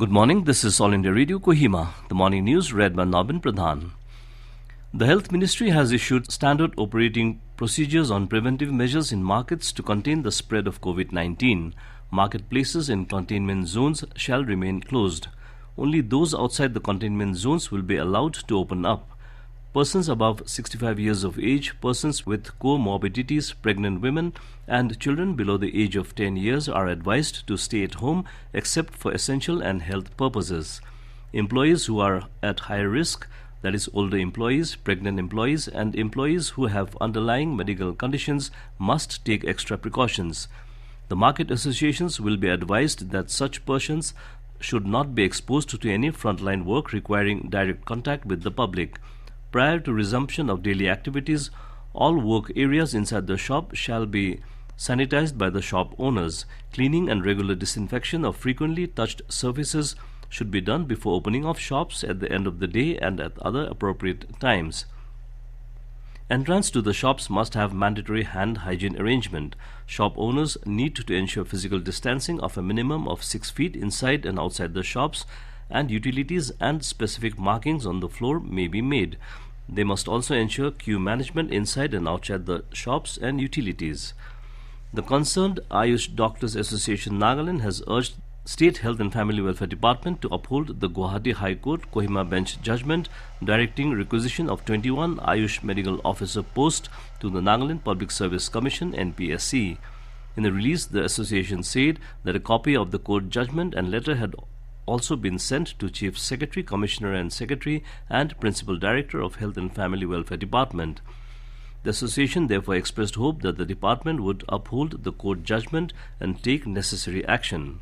Good morning, this is All India Radio Kohima. The morning news read by Nabin Pradhan. The Health Ministry has issued standard operating procedures on preventive measures in markets to contain the spread of COVID-19. Marketplaces in containment zones shall remain closed. Only those outside the containment zones will be allowed to open up. Persons above 65 years of age, persons with comorbidities, pregnant women, and children below the age of 10 years are advised to stay at home except for essential and health purposes. Employees who are at higher risk, that is, older employees, pregnant employees, and employees who have underlying medical conditions, must take extra precautions. The market associations will be advised that such persons should not be exposed to any frontline work requiring direct contact with the public. Prior to resumption of daily activities, all work areas inside the shop shall be sanitized by the shop owners. Cleaning and regular disinfection of frequently touched surfaces should be done before opening of shops at the end of the day and at other appropriate times. Entrance to the shops must have mandatory hand hygiene arrangement. Shop owners need to ensure physical distancing of a minimum of 6 feet inside and outside the shops, and utilities and specific markings on the floor may be made. They must also ensure queue management inside and outside the shops and utilities. The concerned Ayush Doctors Association Nagaland has urged State Health and Family Welfare Department to uphold the Guwahati High Court Kohima bench judgment directing requisition of 21 Ayush Medical Officer posts to the Nagaland Public Service Commission NPSC. In a release, the association said that a copy of the court judgment and letter had also been sent to Chief Secretary, Commissioner and Secretary and Principal Director of Health and Family Welfare Department. The association therefore expressed hope that the department would uphold the court judgment and take necessary action.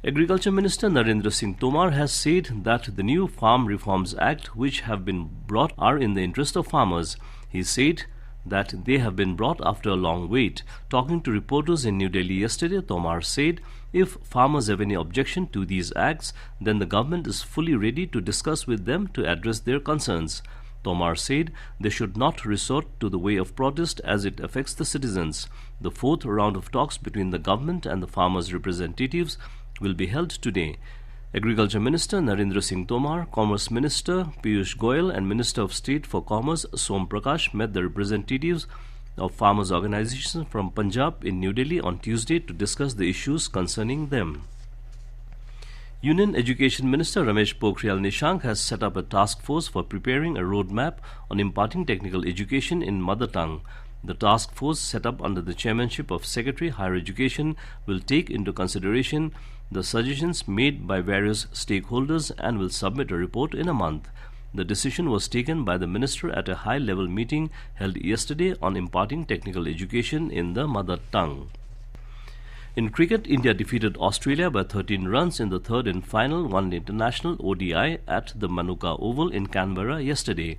Agriculture Minister Narendra Singh Tomar has said that the new Farm Reforms Act which have been brought are in the interest of farmers. He said that they have been brought after a long wait. Talking to reporters in New Delhi yesterday, Tomar said if farmers have any objection to these acts, then the government is fully ready to discuss with them to address their concerns. Tomar said they should not resort to the way of protest as it affects the citizens. The fourth round of talks between the government and the farmers' representatives will be held today. Agriculture Minister Narendra Singh Tomar, Commerce Minister Piyush Goyal and Minister of State for Commerce Som Prakash met the representatives of farmers' organizations from Punjab in New Delhi on Tuesday to discuss the issues concerning them. Union Education Minister Ramesh Pokhriyal Nishank has set up a task force for preparing a roadmap on imparting technical education in mother tongue. The task force, set up under the chairmanship of Secretary Higher Education, will take into consideration the suggestions made by various stakeholders and will submit a report in a month. The decision was taken by the minister at a high-level meeting held yesterday on imparting technical education in the mother tongue. In cricket, India defeated Australia by 13 runs in the third and final one-day international ODI at the Manuka Oval in Canberra yesterday.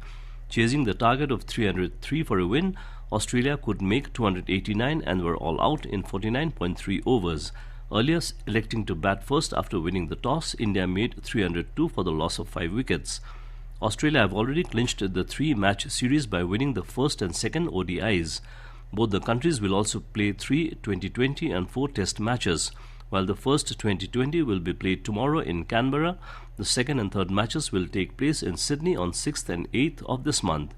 Chasing the target of 303 for a win, Australia could make 289 and were all out in 49.3 overs. Earlier, electing to bat first after winning the toss, India made 302 for the loss of 5 wickets. Australia have already clinched the 3-match series by winning the first and second ODIs. Both the countries will also play 3 T20 and 4 Test matches. While the first T20 will be played tomorrow in Canberra, the second and third matches will take place in Sydney on 6th and 8th of this month.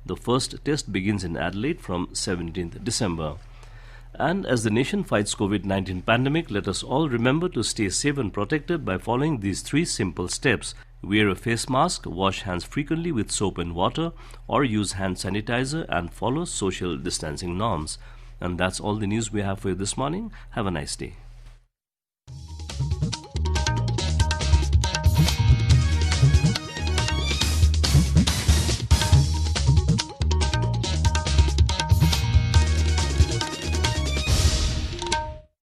The first test begins in Adelaide from 17th December. And as the nation fights COVID-19 pandemic, let us all remember to stay safe and protected by following these 3 simple steps. Wear a face mask, wash hands frequently with soap and water, or use hand sanitizer and follow social distancing norms. And that's all the news we have for you this morning. Have a nice day.